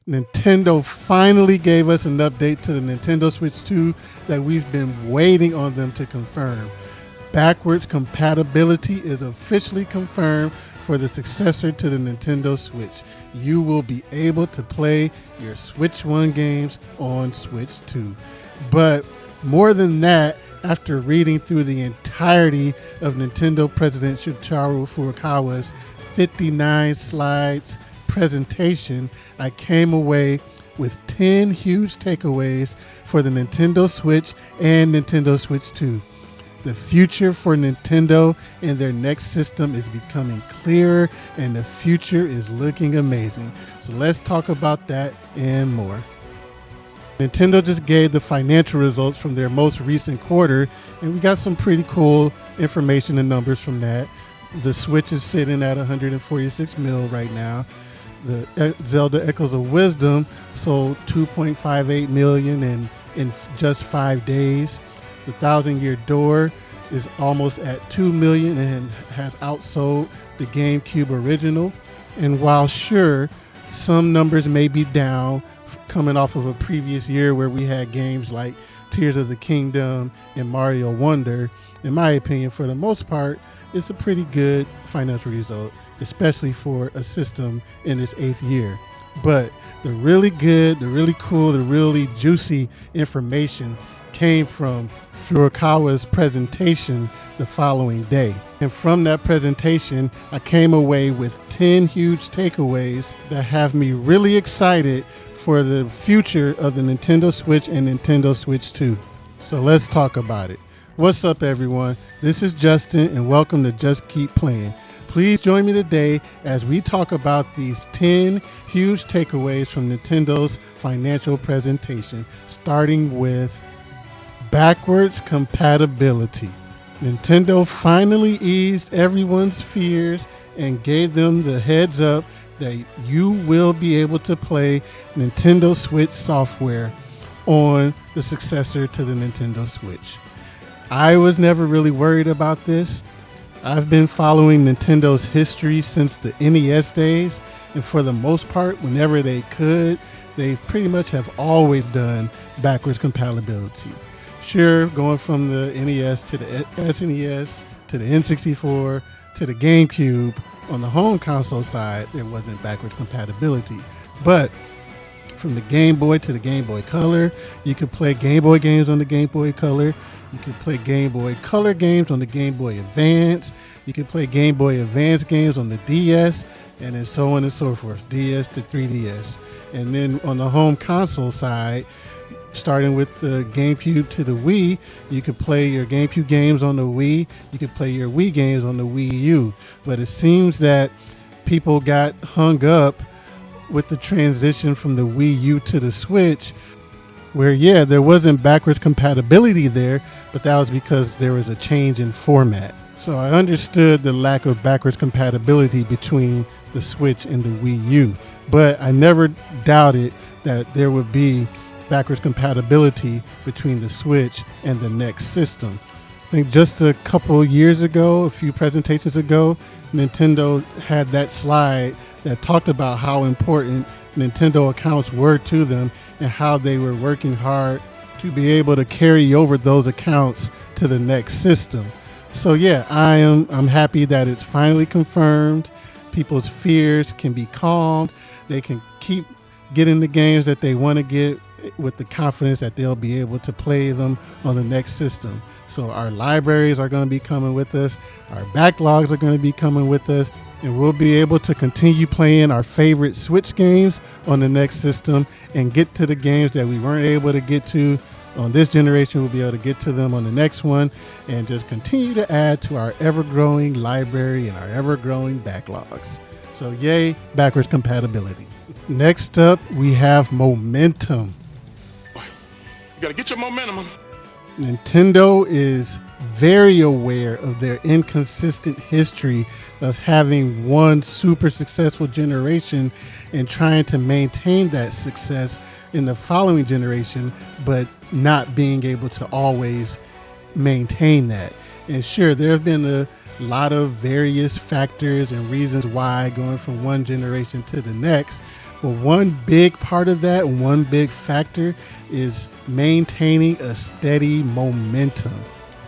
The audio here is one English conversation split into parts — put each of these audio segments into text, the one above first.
Nintendo finally gave us an update to the Nintendo Switch 2 that we've been waiting on them to confirm. Backwards compatibility is officially confirmed for the successor to the Nintendo Switch. You will be able to play your Switch 1 games on Switch 2. But more than that, after reading through the entirety of Nintendo President Shuntaro Furukawa's 59 slides presentation, I came away with 10 huge takeaways for the Nintendo Switch and Nintendo Switch 2. The future for Nintendo and their next system is becoming clearer, and the future is looking amazing. So let's talk about that and more. Nintendo just gave the financial results from their most recent quarter, and we got some pretty cool information and numbers from that. The Switch is sitting at 146 mil right now. The Zelda Echoes of Wisdom sold 2.58 million in just 5 days. The Thousand Year Door is almost at 2 million and has outsold the GameCube original. And while sure, some numbers may be down coming off of a previous year where we had games like Tears of the Kingdom and Mario Wonder, in my opinion, for the most part, it's a pretty good financial result, especially for a system in its 8th year. But the really good, the really cool, the really juicy information came from Furukawa's presentation the following day. And from that presentation, I came away with 10 huge takeaways that have me really excited for the future of the Nintendo Switch and Nintendo Switch 2. So let's talk about it. What's up, everyone? This is Justin, and welcome to Just Keep Playing. Please join me today as we talk about these 10 huge takeaways from Nintendo's financial presentation, starting with backwards compatibility. Nintendo finally eased everyone's fears and gave them the heads up that you will be able to play Nintendo Switch software on the successor to the Nintendo Switch. I was never really worried about this. I've been following Nintendo's history since the NES days, and for the most part, whenever they could, they pretty much have always done backwards compatibility. Sure, going from the NES to the SNES to the N64 to the GameCube, on the home console side, there wasn't backwards compatibility. But from the Game Boy to the Game Boy Color, you could play Game Boy games on the Game Boy Color. You could play Game Boy Color games on the Game Boy Advance. You could play Game Boy Advance games on the DS, and then so on and so forth, DS to 3DS. And then on the home console side, starting with the GameCube to the Wii, you could play your GameCube games on the Wii. You could play your Wii games on the Wii U. But it seems that people got hung up with the transition from the Wii U to the Switch, where, yeah, there wasn't backwards compatibility there, but that was because there was a change in format. So I understood the lack of backwards compatibility between the Switch and the Wii U, but I never doubted that there would be backwards compatibility between the Switch and the next system. I think just a couple years ago, a few presentations ago, Nintendo had that slide that talked about how important Nintendo accounts were to them and how they were working hard to be able to carry over those accounts to the next system. So yeah, I'm happy that it's finally confirmed. People's fears can be calmed. They can keep getting the games that they want to get with the confidence that they'll be able to play them on the next system. So our libraries are going to be coming with us. Our backlogs are going to be coming with us. And we'll be able to continue playing our favorite Switch games on the next system and get to the games that we weren't able to get to on this generation. We'll be able to get to them on the next one and just continue to add to our ever-growing library and our ever-growing backlogs. So yay, backwards compatibility. Next up, we have momentum. You gotta get your momentum. Nintendo is very aware of their inconsistent history of having one super successful generation and trying to maintain that success in the following generation, but not being able to always maintain that. And sure, there have been a lot of various factors and reasons why going from one generation to the next. Well, one big part of that, one big factor is maintaining a steady momentum.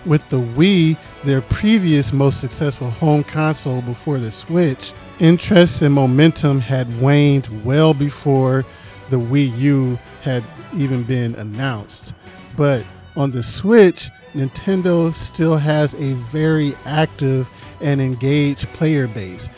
With the Wii, their previous most successful home console before the Switch, interest and momentum had waned well before the Wii U had even been announced. But on the Switch, Nintendo still has a very active and engaged player base.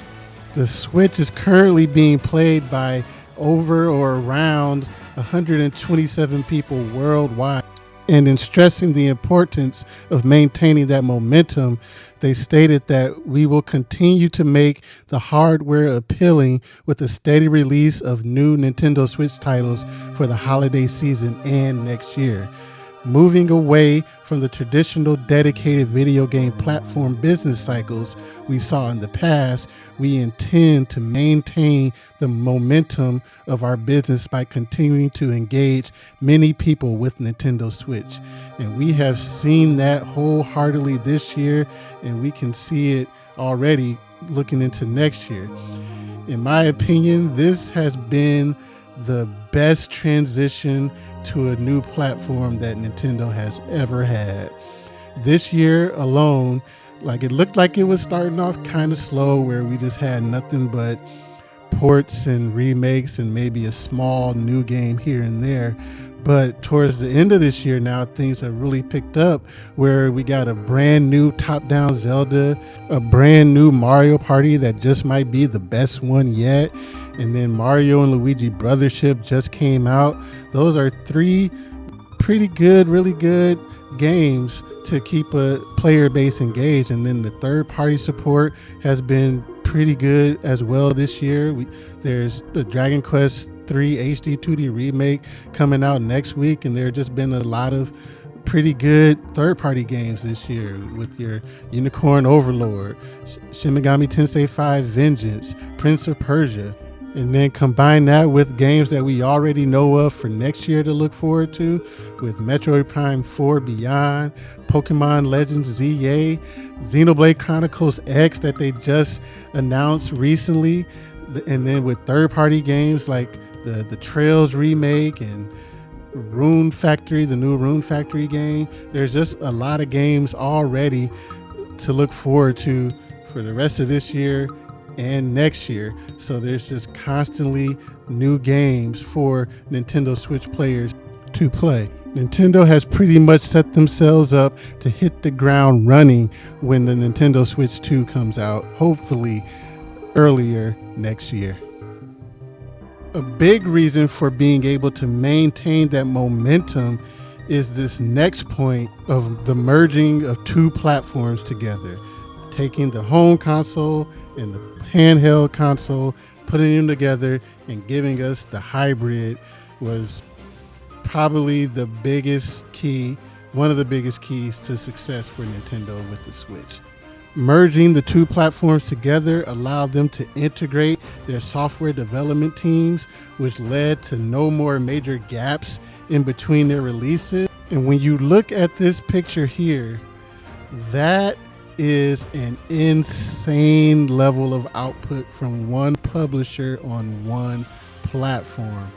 The Switch is currently being played by over or around 127 people worldwide. And in stressing the importance of maintaining that momentum, they stated that we will continue to make the hardware appealing with a steady release of new Nintendo Switch titles for the holiday season and next year. Moving away from the traditional dedicated video game platform business cycles we saw in the past, we intend to maintain the momentum of our business by continuing to engage many people with Nintendo Switch. And we have seen that wholeheartedly this year, and we can see it already looking into next year. In my opinion, this has been the best transition to a new platform that Nintendo has ever had. This year alone, it looked like it was starting off kind of slow, where we just had nothing but ports and remakes and maybe a small new game here and there. But towards the end of this year now, things have really picked up, where we got a brand new top-down Zelda, a brand new Mario Party that just might be the best one yet, and then Mario and Luigi Brothership just came out. Those are three pretty good, really good games to keep a player base engaged. And then the third-party support has been pretty good as well this year. There's the Dragon Quest 3 HD 2D remake coming out next week, and there have just been a lot of pretty good third-party games this year with your Unicorn Overlord, Shin Megami Tensei 5 Vengeance, Prince of Persia. And then combine that with games that we already know of for next year to look forward to, with Metroid Prime 4 Beyond, Pokemon Legends ZA, Xenoblade Chronicles X that they just announced recently, and then with third-party games like the Trails remake and Rune Factory, the new Rune Factory game. There's just a lot of games already to look forward to for the rest of this year and next year. So there's just constantly new games for Nintendo Switch players to play. Nintendo has pretty much set themselves up to hit the ground running when the Nintendo Switch 2 comes out, hopefully earlier next year. A big reason for being able to maintain that momentum is this next point of the merging of two platforms together, taking the home console and the handheld console, putting them together and giving us the hybrid was probably the biggest key, one of the biggest keys to success for Nintendo with the Switch. Merging the two platforms together allowed them to integrate their software development teams, which led to no more major gaps in between their releases. And when you look at this picture here, that is an insane level of output from one publisher on one platform.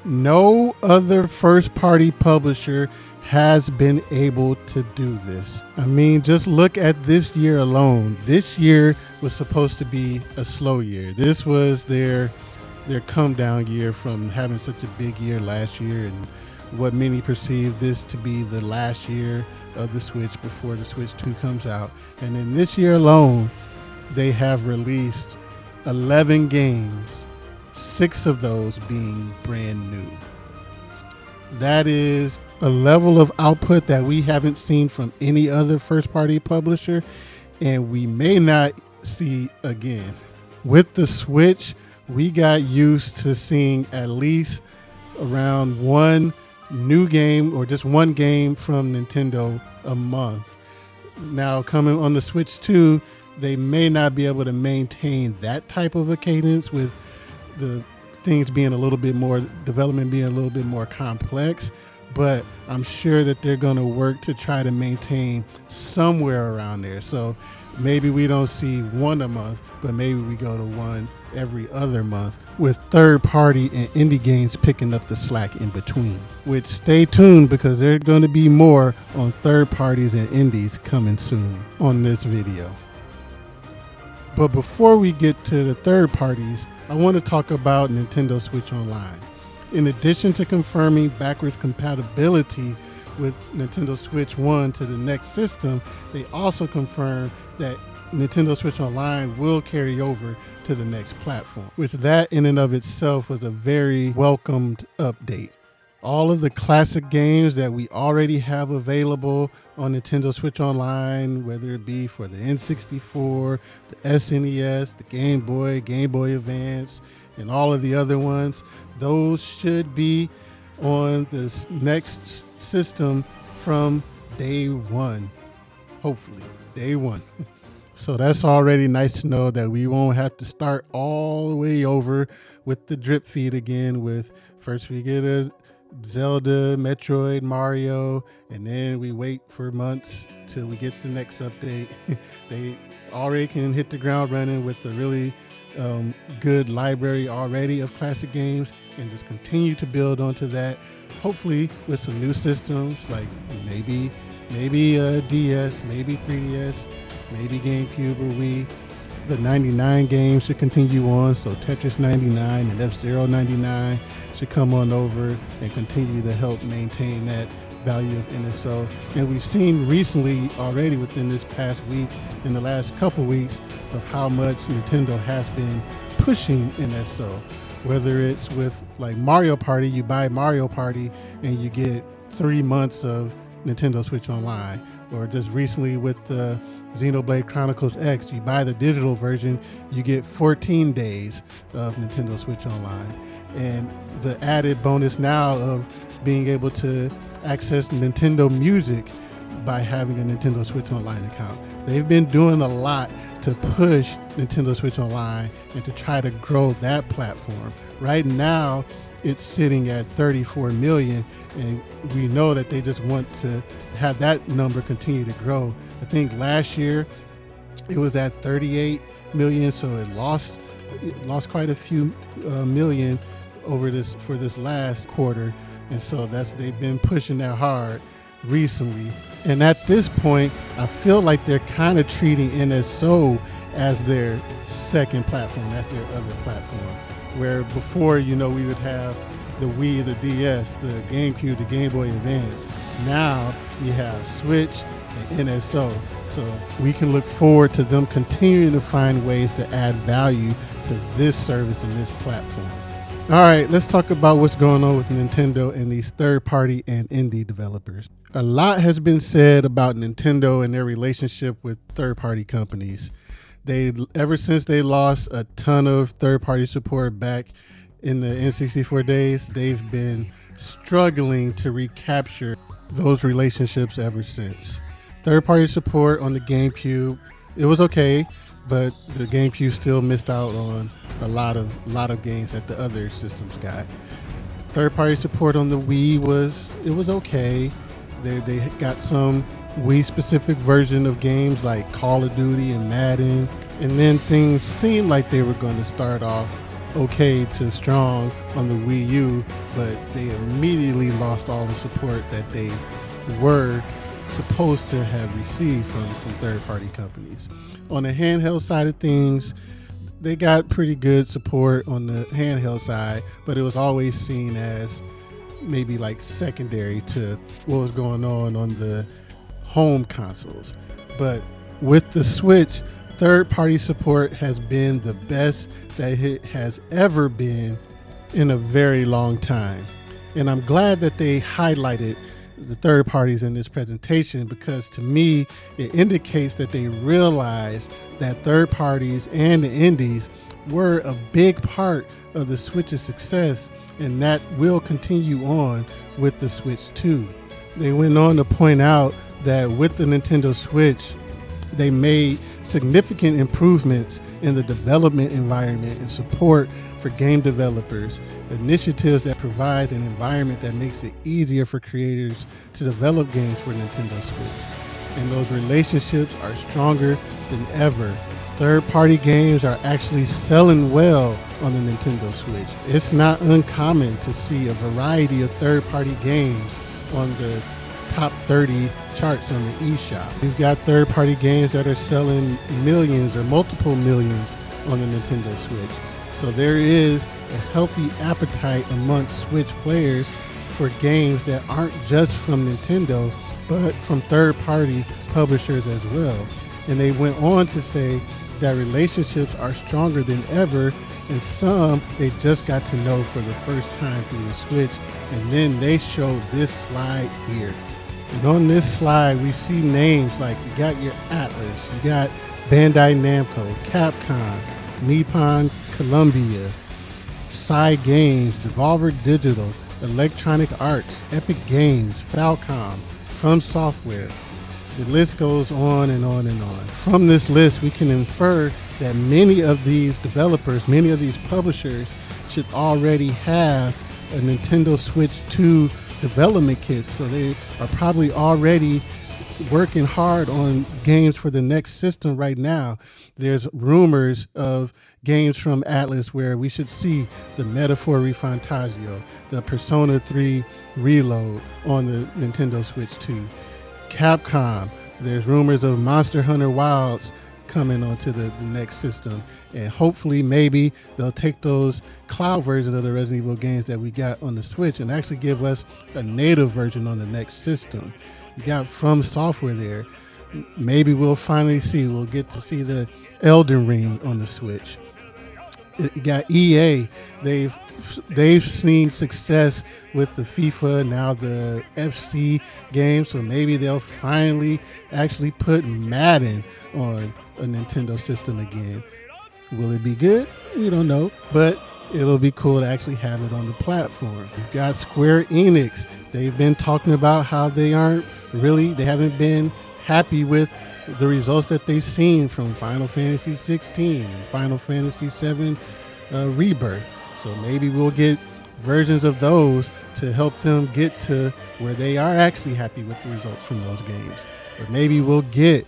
No other first-party publisher has been able to do this. I mean, just look at this year alone. This year was supposed to be a slow year. This was their come down year from having such a big year last year, and what many perceive this to be the last year of the Switch before the Switch 2 comes out. And in this year alone, they have released 11 games, 6 of those being brand new. That is a level of output that we haven't seen from any other first-party publisher, and we may not see again. With the Switch, we got used to seeing at least around one new game or just one game from Nintendo a month. Now, coming on the Switch 2, they may not be able to maintain that type of a cadence, with the things being a little bit more, development being a little bit more complex, but I'm sure that they're going to work to try to maintain somewhere around there. So maybe we don't see one a month, but maybe we go to one every other month, with third-party and indie games picking up the slack in between. Which, stay tuned, because there are going to be more on third parties and indies coming soon on this video. But before we get to the third parties, I want to talk about Nintendo Switch Online. In addition to confirming backwards compatibility with Nintendo Switch 1 to the next system, they also confirmed that Nintendo Switch Online will carry over to the next platform, which that in and of itself was a very welcomed update. All of the classic games that we already have available on Nintendo Switch Online, whether it be for the N64, the SNES, the Game Boy Advance, and all of the other ones, those should be on this next system from day one. Hopefully, day one. So that's already nice to know that we won't have to start all the way over with the drip feed again. With first we get a Zelda, Metroid, Mario, and then we wait for months till we get the next update. They already can hit the ground running with the really good library already of classic games, and just continue to build onto that. Hopefully with some new systems, like maybe DS, maybe 3DS, maybe GameCube or Wii. The 99 games should continue on, so Tetris 99 and F-Zero 99 should come on over and continue to help maintain that value of NSO. And we've seen recently already within this past week, in the last couple weeks, of how much Nintendo has been pushing NSO. Whether it's with like Mario Party, you buy Mario Party and you get 3 months of Nintendo Switch Online, or just recently with the Xenoblade Chronicles X, you buy the digital version, you get 14 days of Nintendo Switch Online. And the added bonus now of being able to access Nintendo Music by having a Nintendo Switch Online account. They've been doing a lot to push Nintendo Switch Online and to try to grow that platform. Right now, it's sitting at 34 million, and we know that they just want to have that number continue to grow. I think last year it was at 38 million, so it lost quite a few million over this last quarter, and so they've been pushing that hard recently. And at this point, I feel like they're kind of treating NSO as their second platform, as their other platform. Where before, we would have the Wii, the DS, the GameCube, the Game Boy Advance. Now we have Switch and NSO. So we can look forward to them continuing to find ways to add value to this service and this platform. All right, let's talk about what's going on with Nintendo and these third-party and indie developers. A lot has been said about Nintendo and their relationship with third-party companies. Ever since they lost a ton of third-party support back in the N64 days, they've been struggling to recapture those relationships ever since. Third-party support on the GameCube, it was okay, but the GameCube still missed out on a lot of games that the other systems got. Third-party support on the Wii was okay. They got some Wii-specific version of games like Call of Duty and Madden, and then things seemed like they were going to start off okay to strong on the Wii U, but they immediately lost all the support that they were supposed to have received from third-party companies. On the handheld side of things, they got pretty good support on the handheld side, but it was always seen as maybe like secondary to what was going on the home consoles. But with the Switch, third-party support has been the best that it has ever been in a very long time. And I'm glad that they highlighted the third parties in this presentation, because to me, it indicates that they realize that third parties and the indies were a big part of the Switch's success, and that will continue on with the Switch 2. They went on to point out that with the Nintendo Switch, they made significant improvements in the development environment and support for game developers, initiatives that provide an environment that makes it easier for creators to develop games for Nintendo Switch. And those relationships are stronger than ever. Third-party games are actually selling well on the Nintendo Switch. It's not uncommon to see a variety of third-party games on the top 30 charts on the eShop. You've got third-party games that are selling millions or multiple millions on the Nintendo Switch. So there is a healthy appetite amongst Switch players for games that aren't just from Nintendo, but from third-party publishers as well. And they went on to say that relationships are stronger than ever, and some they just got to know for the first time through the Switch. And then they show this slide here. And on this slide, we see names like you got your Atlas, you got Bandai Namco, Capcom, Nippon Columbia, Psy Games, Devolver Digital, Electronic Arts, Epic Games, Falcom, From Software. The list goes on and on and on. From this list, we can infer that many of these developers, many of these publishers should already have a Nintendo Switch 2 development kit. So they are probably already working hard on games for the next system right now. There's rumors of games from Atlas where we should see the Metaphor Refantasio, the Persona 3 Reload on the Nintendo Switch 2. Capcom, there's rumors of Monster Hunter Wilds coming onto the next system, and hopefully maybe they'll take those cloud versions of the Resident Evil games that we got on the Switch and actually give us a native version on the next system. You got From Software there. Maybe we'll get to see the Elden Ring on the Switch. You got EA. They've seen success with the FIFA, now the FC game, so maybe they'll finally actually put Madden on a Nintendo system again. Will it be good? We don't know, but it'll be cool to actually have it on the platform. You've got Square Enix. They've been talking about how they haven't been happy with the results that they've seen from Final Fantasy 16 and Final Fantasy 7 Rebirth. So maybe we'll get versions of those to help them get to where they are actually happy with the results from those games. Or maybe we'll get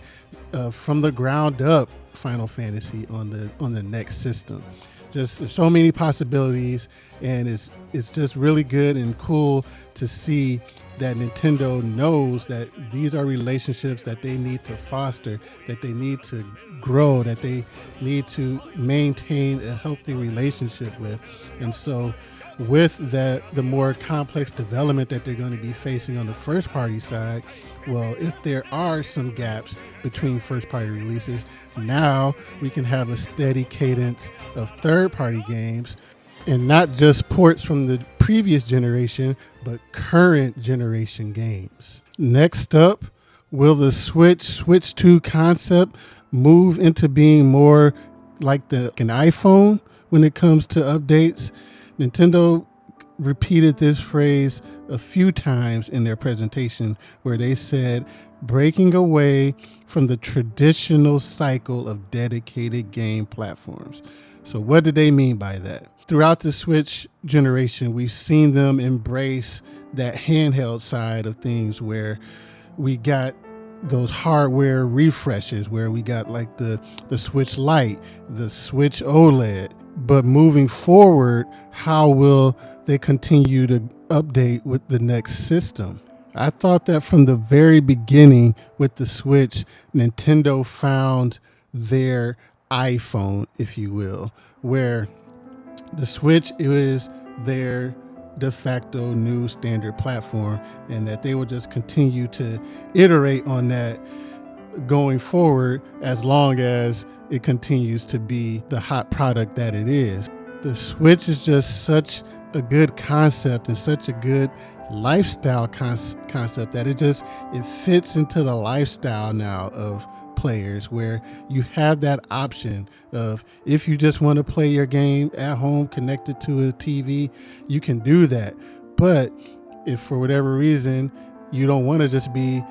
from the ground up Final Fantasy on the next system. Just there's so many possibilities, and it's just really good and cool to see that Nintendo knows that these are relationships that they need to foster, that they need to grow, that they need to maintain a healthy relationship with. And so with the more complex development that they're going to be facing on the first party side, well, if there are some gaps between first party releases, now we can have a steady cadence of third party games, and not just ports from the previous generation, but current generation games. Next up, will the Switch 2 concept move into being more like an iPhone when it comes to updates? Nintendo repeated this phrase a few times in their presentation, where they said breaking away from the traditional cycle of dedicated game platforms. So what did they mean by that? Throughout the Switch generation, we've seen them embrace that handheld side of things, where we got those hardware refreshes, where we got like the Switch Lite, the Switch OLED. But moving forward, how will they continue to update with the next system? I thought that from the very beginning with the Switch, Nintendo found their iPhone, if you will, where the Switch is their de facto new standard platform, and that they will just continue to iterate on that going forward as long as it continues to be the hot product that it is. The Switch is just such a good concept and such a good lifestyle concept that it fits into the lifestyle now of players, where you have that option of, if you just want to play your game at home connected to a TV, you can do that. But if for whatever reason you don't want to just be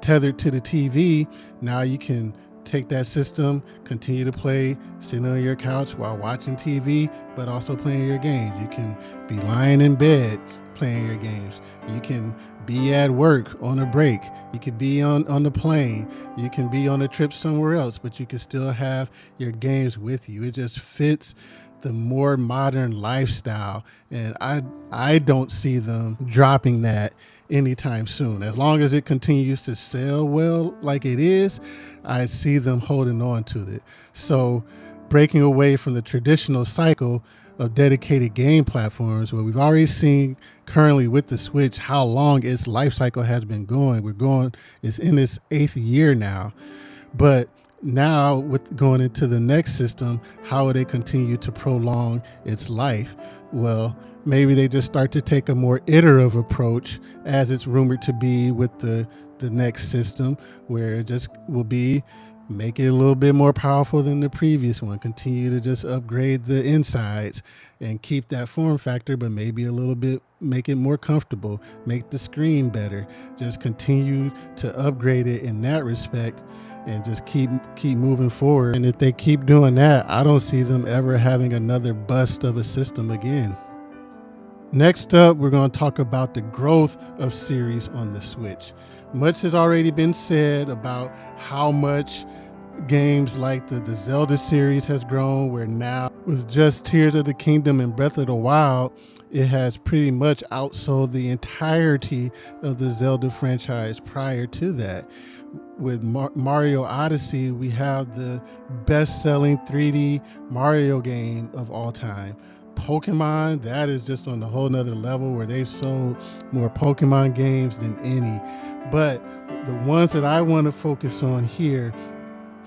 tethered to the TV, now you can take that system, continue to play, sitting on your couch while watching TV, but also playing your games. You can be lying in bed playing your games. You can be at work on a break. You could be on the plane. You can be on a trip somewhere else, but you can still have your games with you. It just fits the more modern lifestyle, and I don't see them dropping that anytime soon. As long as it continues to sell well like it is, I see them holding on to it. So breaking away from the traditional cycle of dedicated game platforms, where we've already seen currently with the Switch how long its life cycle has been going. It's in its 8th year now. But now with going into the next system, how will they continue to prolong its life? Well, maybe they just start to take a more iterative approach, as it's rumored to be with the next system, where it just will be make it a little bit more powerful than the previous one, continue to just upgrade the insides and keep that form factor, but maybe a little bit make it more comfortable, make the screen better, just continue to upgrade it in that respect, and just keep moving forward. And if they keep doing that, I don't see them ever having another bust of a system again. Next up, we're going to talk about the growth of series on the Switch. Much has already been said about how much games like the Zelda series has grown, where now with just Tears of the Kingdom and Breath of the Wild, it has pretty much outsold the entirety of the Zelda franchise prior to that. With Mario Odyssey, we have the best-selling 3D Mario game of all time. Pokemon, that is just on a whole nother level, where they've sold more Pokemon games than any. But the ones that I want to focus on here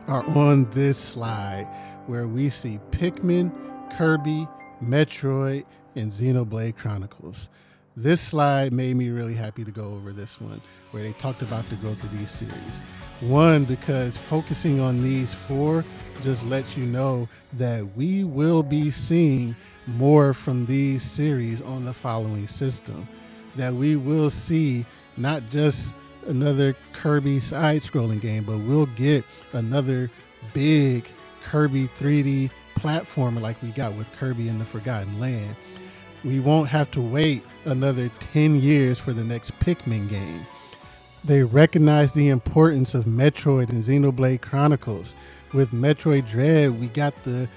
are on this slide, where we see Pikmin, Kirby, Metroid, and Xenoblade Chronicles. This slide made me really happy to go over this one, where they talked about the growth of these series. One, because focusing on these 4 just lets you know that we will be seeing more from these series on the following system. That we will see not just another Kirby side-scrolling game, but we'll get another big Kirby 3D platformer like we got with Kirby and the Forgotten Land. We won't have to wait another 10 years for the next Pikmin game. They recognize the importance of Metroid and Xenoblade Chronicles. With Metroid Dread, we got the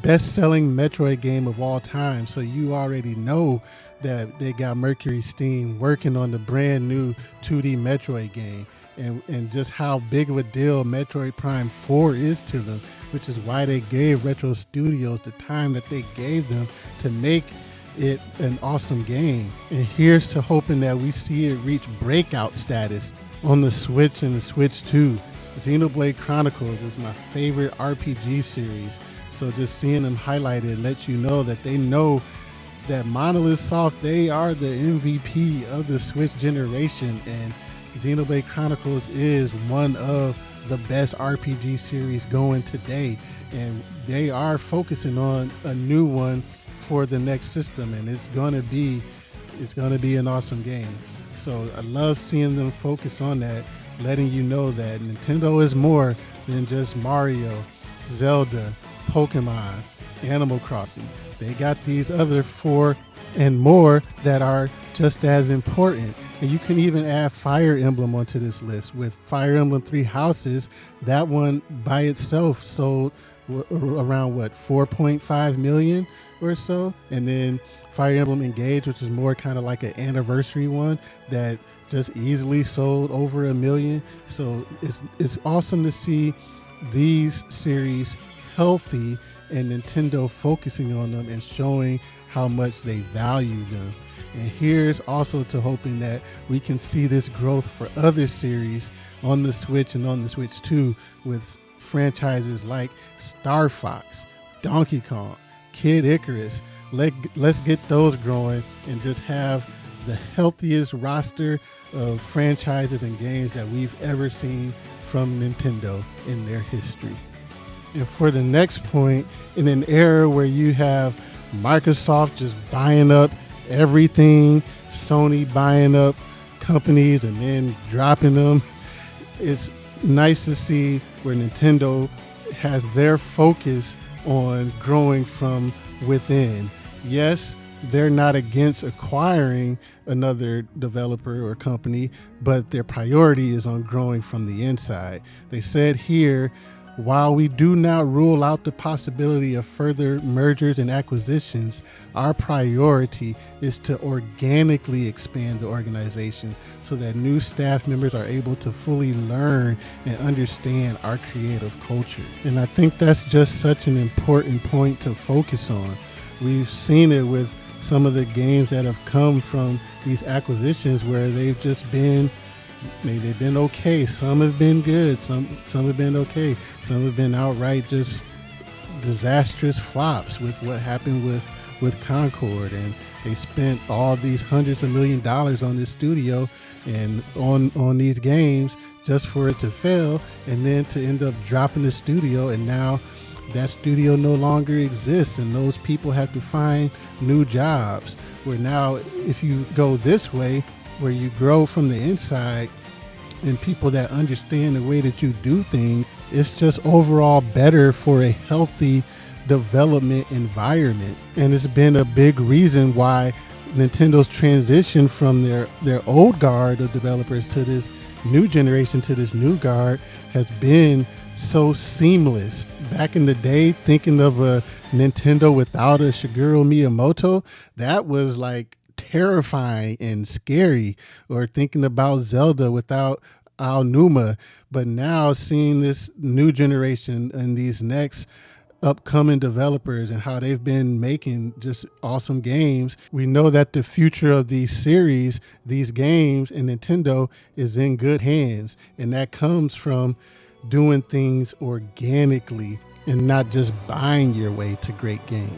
best-selling Metroid game of all time, so you already know that they got Mercury Steam working on the brand new 2D Metroid game, and just how big of a deal Metroid Prime 4 is to them, which is why they gave Retro Studios the time that they gave them to make it an awesome game. And here's to hoping that we see it reach breakout status on the Switch and the Switch 2. Xenoblade Chronicles is my favorite RPG series, so just seeing them highlighted lets you know that they know that Monolith Soft, they are the MVP of the Switch generation, and Xenoblade Chronicles is one of the best RPG series going today, and they are focusing on a new one for the next system, and it's gonna be an awesome game. So I love seeing them focus on that, letting you know that Nintendo is more than just Mario, Zelda, Pokemon, Animal Crossing. They got these other 4 and more that are just as important. And you can even add Fire Emblem onto this list. With Fire Emblem 3 Houses, that one by itself sold around 4.5 million or so. And then Fire Emblem Engage, which is more kind of like an anniversary one that just easily sold over 1 million. So it's awesome to see these series healthy and Nintendo focusing on them and showing how much they value them. And here's also to hoping that we can see this growth for other series on the Switch and on the Switch 2 with franchises like Star Fox, Donkey Kong, Kid Icarus. Let's get those growing and just have the healthiest roster of franchises and games that we've ever seen from Nintendo in their history. And for the next point, in an era where you have Microsoft just buying up everything, Sony buying up companies and then dropping them, it's nice to see where Nintendo has their focus on growing from within. Yes, they're not against acquiring another developer or company, but their priority is on growing from the inside. They said here, while we do not rule out the possibility of further mergers and acquisitions, our priority is to organically expand the organization so that new staff members are able to fully learn and understand our creative culture. And I think that's just such an important point to focus on. We've seen it with some of the games that have come from these acquisitions where they've just been they've been okay. Some have been good. Some have been okay. Some have been outright just disastrous flops with what happened with Concord. And they spent all these hundreds of $millions on this studio and on these games just for it to fail, and then to end up dropping the studio. And now that studio no longer exists, and those people have to find new jobs. Where now, if you go this way, where you grow from the inside and people that understand the way that you do things, it's just overall better for a healthy development environment. And it's been a big reason why Nintendo's transition from their old guard of developers to this new generation, to this new guard, has been so seamless. Back in the day, thinking of a Nintendo without a Shigeru Miyamoto, that was like terrifying and scary. Or thinking about Zelda without Aonuma. But now seeing this new generation and these next upcoming developers and how they've been making just awesome games, we know that the future of these series, these games, and Nintendo is in good hands. And that comes from doing things organically and not just buying your way to great games.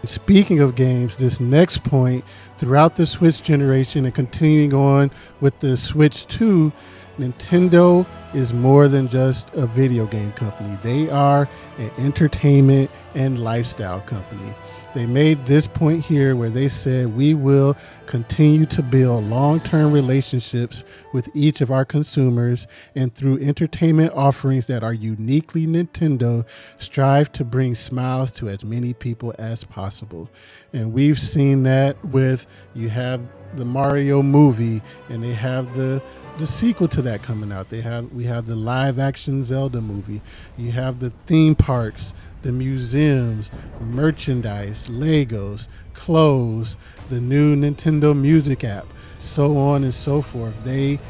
Speaking of games, this next point, throughout the Switch generation and continuing on with the Switch 2, Nintendo is more than just a video game company. They are an entertainment and lifestyle company. They made this point here where they said, we will continue to build long-term relationships with each of our consumers, and through entertainment offerings that are uniquely Nintendo, strive to bring smiles to as many people as possible. And we've seen that with, you have the Mario movie, and they have the sequel to that coming out. We have the live action Zelda movie. You have the theme parks, the museums, merchandise, Legos, clothes, the new Nintendo Music app, so on and so forth. They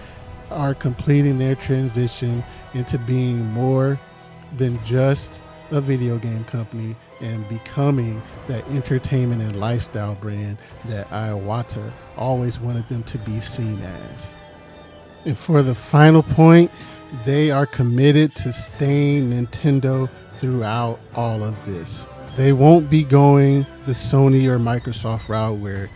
are completing their transition into being more than just a video game company and becoming that entertainment and lifestyle brand that Iwata always wanted them to be seen as. And for the final point, they are committed to staying Nintendo throughout all of this. They won't be going the Sony or Microsoft route where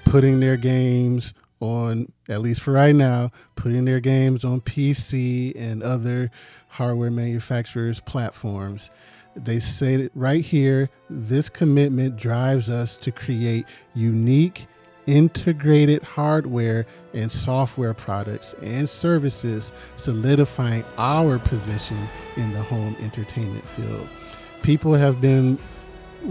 putting their games on, at least for right now, putting their games on PC and other hardware manufacturers' platforms. They say it right here, this commitment drives us to create unique, integrated hardware and software products and services, solidifying our position in the home entertainment field. People have been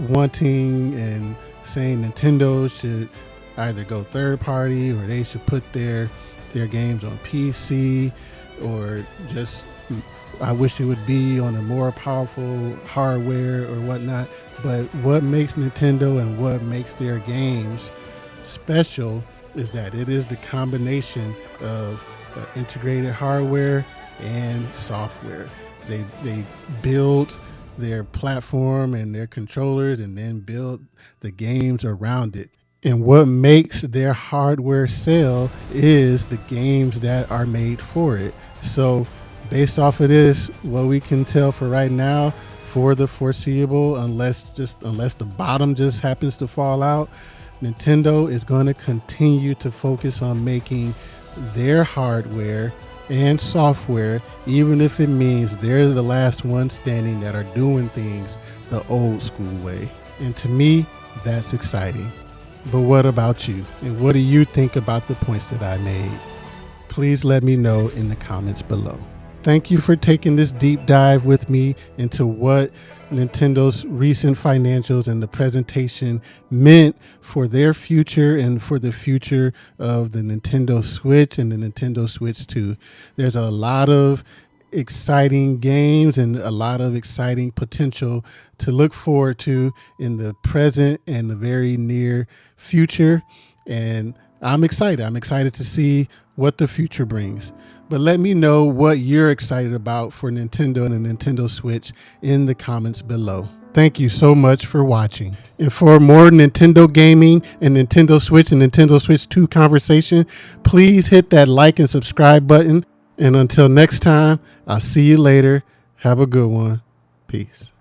wanting and saying Nintendo should either go third party, or they should put their games on PC, or just, I wish it would be on a more powerful hardware or whatnot. But what makes Nintendo and what makes their games special is that it is the combination of integrated hardware and software. They build their platform and their controllers and then build the games around it. And what makes their hardware sell is the games that are made for it. So based off of this, what we can tell for right now, for the foreseeable, unless the bottom just happens to fall out, Nintendo is going to continue to focus on making their hardware and software, even if it means they're the last ones standing that are doing things the old school way. And to me, that's exciting. But what about you? And what do you think about the points that I made? Please let me know in the comments below. Thank you for taking this deep dive with me into what Nintendo's recent financials and the presentation meant for their future and for the future of the Nintendo Switch and the Nintendo Switch 2. There's a lot of exciting games and a lot of exciting potential to look forward to in the present and the very near future. And I'm excited. I'm excited to see what the future brings. But let me know what you're excited about for Nintendo and the Nintendo Switch in the comments below. Thank you so much for watching. And for more Nintendo gaming and Nintendo Switch and Nintendo Switch 2 conversation, please hit that like and subscribe button. And until next time, I'll see you later. Have a good one. Peace.